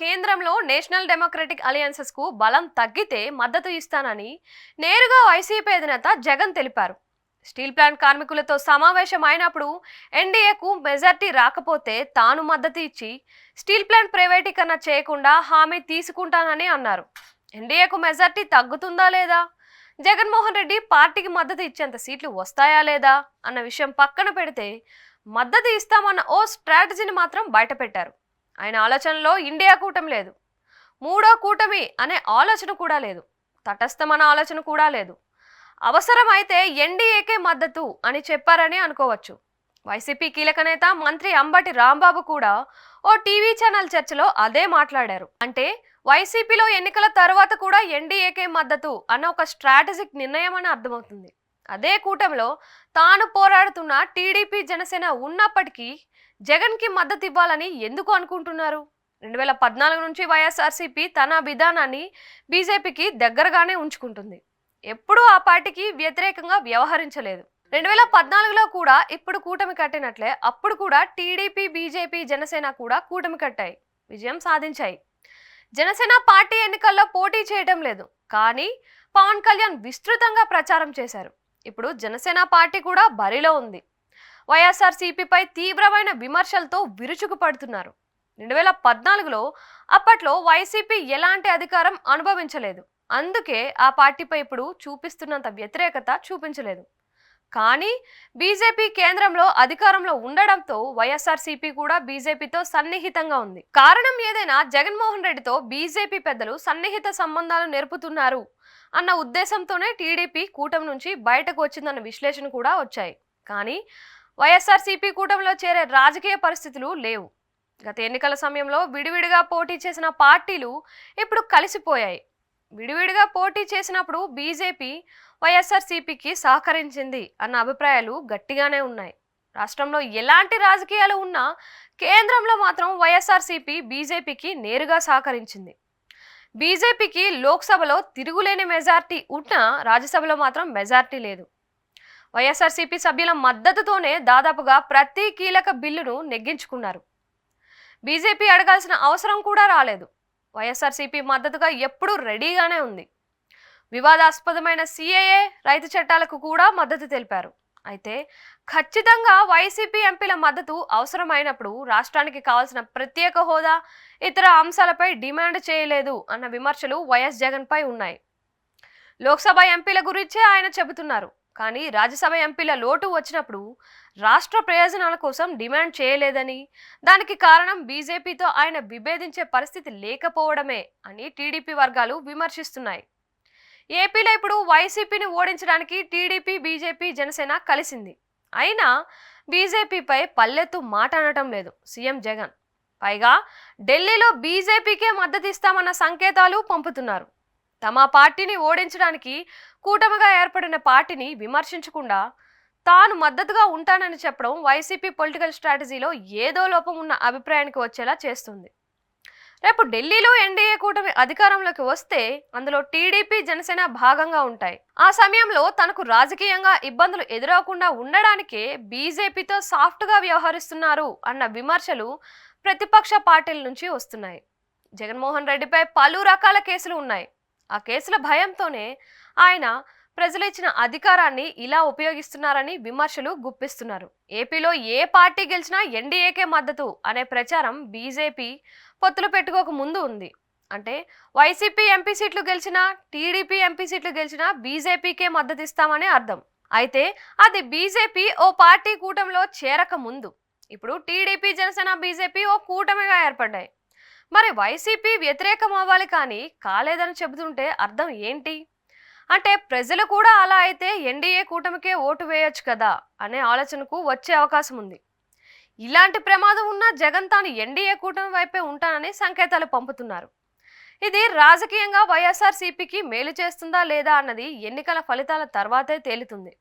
కేంద్రంలో national democratic alliances కు బలం తగ్గితే మద్దతు ఇస్తానని నేరుగా వైసీపీ అధినేత జగన్ తెలిపారు. స్టీల్ ప్లాంట్ కార్మికులతో సమావేశం అయినప్పుడు ఎన్డీఏకు మెజార్టీ రాకపోతే తాను మద్దతు ఇచ్చి స్టీల్ ప్లాంట్ ప్రైవేటీకరణ చేయకుండా హామీ తీసుకుంటానని అన్నారు. ఎన్డీఏకు మెజార్టీ తగ్గుతుందా లేదా, జగన్మోహన్ రెడ్డి పార్టీకి మద్దతు ఇచ్చేంత సీట్లు వస్తాయా లేదా అన్న విషయం పక్కన పెడితే మద్దతు ఇస్తామన్న ఓ స్ట్రాటజీని మాత్రం బయటపెట్టారు. ఆయన ఆలోచనలో ఇండియా కూటమి లేదు, మూడో కూటమి అనే ఆలోచన కూడా లేదు, తటస్థమన్న ఆలోచన కూడా లేదు. అవసరమైతే ఎన్డీఏకే మద్దతు అని చెప్పారని అనుకోవచ్చు. వైసీపీ కీలక నేత మంత్రి అంబటి రాంబాబు కూడా ఓ టీవీ ఛానల్ చర్చలో అదే మాట్లాడారు. అంటే వైసీపీలో ఎన్నికల తర్వాత కూడా ఎన్డీఏకే మద్దతు అన్న ఒక స్ట్రాటజిక్ నిర్ణయం అని అర్థమవుతుంది. అదే కూటమిలో తాను పోరాడుతున్న టీడీపీ జనసేన ఉన్నప్పటికీ జగన్కి మద్దతు ఇవ్వాలని ఎందుకు అనుకుంటున్నారు? 2014 నుంచి వైఎస్ఆర్సీపీ తన విధానాన్ని బీజేపీకి దగ్గరగానే ఉంచుకుంటుంది. ఎప్పుడూ ఆ పార్టీకి వ్యతిరేకంగా వ్యవహరించలేదు. 2014లో కూడా ఇప్పుడు కూటమి కట్టినట్లే అప్పుడు కూడా టీడీపీ, బీజేపీ, జనసేన కూడా కూటమి కట్టాయి, విజయం సాధించాయి. జనసేన పార్టీ ఎన్నికల్లో పోటీ చేయడం లేదు, కానీ పవన్ కళ్యాణ్ విస్తృతంగా ప్రచారం చేశారు. ఇప్పుడు జనసేన పార్టీ కూడా బరిలో ఉంది. వైఎస్ఆర్సీపీపై తీవ్రమైన విమర్శలతో విరుచుకుపడుతున్నారు. 2014లో అప్పట్లో వైసీపీ ఎలాంటి అధికారం అనుభవించలేదు, అందుకే ఆ పార్టీపై ఇప్పుడు చూపిస్తున్నంత వ్యతిరేకత చూపించలేదు. కానీ బీజేపీ కేంద్రంలో అధికారంలో ఉండడంతో వైఎస్ఆర్సీపీ కూడా బీజేపీతో సన్నిహితంగా ఉంది. కారణం ఏదైనా జగన్మోహన్ రెడ్డితో బీజేపీ పెద్దలు సన్నిహిత సంబంధాలు నేర్పుతున్నారు అన్న ఉద్దేశంతోనే టీడీపీ కూటమి నుంచి బయటకు వచ్చిందన్న విశ్లేషణ కూడా వచ్చాయి. కానీ వైఎస్ఆర్సీపీ కూటమిలో చేరే రాజకీయ పరిస్థితులు లేవు. గత ఎన్నికల సమయంలో విడివిడిగా పోటీ చేసిన పార్టీలు ఇప్పుడు కలిసిపోయాయి. విడివిడిగా పోటీ చేసినప్పుడు బీజేపీ వైఎస్ఆర్సీపీకి సహకరించింది అన్న అభిప్రాయాలు గట్టిగానే ఉన్నాయి. రాష్ట్రంలో ఎలాంటి రాజకీయాలు ఉన్నా కేంద్రంలో మాత్రం వైఎస్ఆర్సీపీ బీజేపీకి నేరుగా సహకరించింది. బీజేపీకి లోక్సభలో తిరుగులేని మెజార్టీ ఉన్నా రాజ్యసభలో మాత్రం మెజార్టీ లేదు. వైఎస్ఆర్సీపీ సభ్యుల మద్దతుతోనే దాదాపుగా ప్రతి కీలక బిల్లును నెగ్గించుకున్నారు. బీజేపీ అడగాల్సిన అవసరం కూడా రాలేదు. వైఎస్ఆర్సీపీ మద్దతుగా ఎప్పుడూ రెడీగానే ఉంది. వివాదాస్పదమైన సిఏఏ, రైతు చట్టాలకు కూడా మద్దతు తెలిపారు. అయితే ఖచ్చితంగా వైసీపీ ఎంపీల మద్దతు అవసరమైనప్పుడు రాష్ట్రానికి కావాల్సిన ప్రత్యేక హోదా, ఇతర అంశాలపై డిమాండ్ చేయలేదు అన్న విమర్శలు వైఎస్ జగన్పై ఉన్నాయి. లోక్సభ ఎంపీల గురించే ఆయన చెబుతున్నారు, కానీ రాజ్యసభ ఎంపీల లోటు వచ్చినప్పుడు రాష్ట్ర ప్రయోజనాల కోసం డిమాండ్ చేయలేదని, దానికి కారణం బీజేపీతో ఆయన విభేదించే పరిస్థితి లేకపోవడమే అని టీడీపీ వర్గాలు విమర్శిస్తున్నాయి. ఏపీలో ఇప్పుడు వైసీపీని ఓడించడానికి టీడీపీ, బీజేపీ, జనసేన కలిసింది. అయినా బీజేపీపై పల్లెత్తు మాట అనటం లేదు సీఎం జగన్. పైగా ఢిల్లీలో బీజేపీకే మద్దతు ఇస్తామన్న సంకేతాలు పంపుతున్నారు. తమ పార్టీని ఓడించడానికి కూటమిగా ఏర్పడిన పార్టీని విమర్శించకుండా తాను మద్దతుగా ఉంటానని చెప్పడం వైసీపీ పొలిటికల్ స్ట్రాటజీలో ఏదో లోపం ఉన్న అభిప్రాయానికి వచ్చేలా చేస్తుంది. రేపు ఢిల్లీలో ఎన్డీఏ కూటమి అధికారంలోకి వస్తే అందులో టీడీపీ, జనసేన భాగంగా ఉంటాయి. ఆ సమయంలో తనకు రాజకీయంగా ఇబ్బందులు ఎదురవకుండా ఉండడానికే బీజేపీతో సాఫ్ట్గా వ్యవహరిస్తున్నారు అన్న విమర్శలు ప్రతిపక్ష పార్టీల నుంచి వస్తున్నాయి. జగన్మోహన్ రెడ్డిపై పలు రకాల కేసులు ఉన్నాయి. ఆ కేసుల భయంతోనే ఆయన ప్రజలు ఇచ్చిన అధికారాన్ని ఇలా ఉపయోగిస్తున్నారని విమర్శలు గుప్పిస్తున్నారు. ఏపీలో ఏ పార్టీ గెలిచినా ఎన్డీఏకే మద్దతు అనే ప్రచారం బీజేపీ పొత్తులు పెట్టుకోక ముందు ఉంది. అంటే వైసీపీ ఎంపీ సీట్లు గెలిచినా, టీడీపీ ఎంపీ సీట్లు గెలిచినా బీజేపీకే మద్దతు ఇస్తామని అర్థం. అయితే అది బీజేపీ ఓ పార్టీ కూటమిలో చేరక ముందు. ఇప్పుడు టీడీపీ, జనసేన, బీజేపీ ఓ కూటమిగా ఏర్పడ్డాయి. మరి వైసీపీ వ్యతిరేకం అవ్వాలి కానీ కాలేదని చెబుతుంటే అర్థం ఏంటి? అంటే ప్రజలు కూడా అలా అయితే ఎన్డీఏ కూటమికే ఓటు వేయొచ్చు కదా అనే ఆలోచనకు వచ్చే అవకాశం ఉంది. ఇలాంటి ప్రమాదం ఉన్న జగన్ తాను ఎన్డీఏ కూటమి వైపే ఉంటానని సంకేతాలు పంపుతున్నారు. ఇది రాజకీయంగా వైఎస్ఆర్సీపీకి మేలు చేస్తుందా లేదా అన్నది ఎన్నికల ఫలితాల తర్వాతే తేలుతుంది.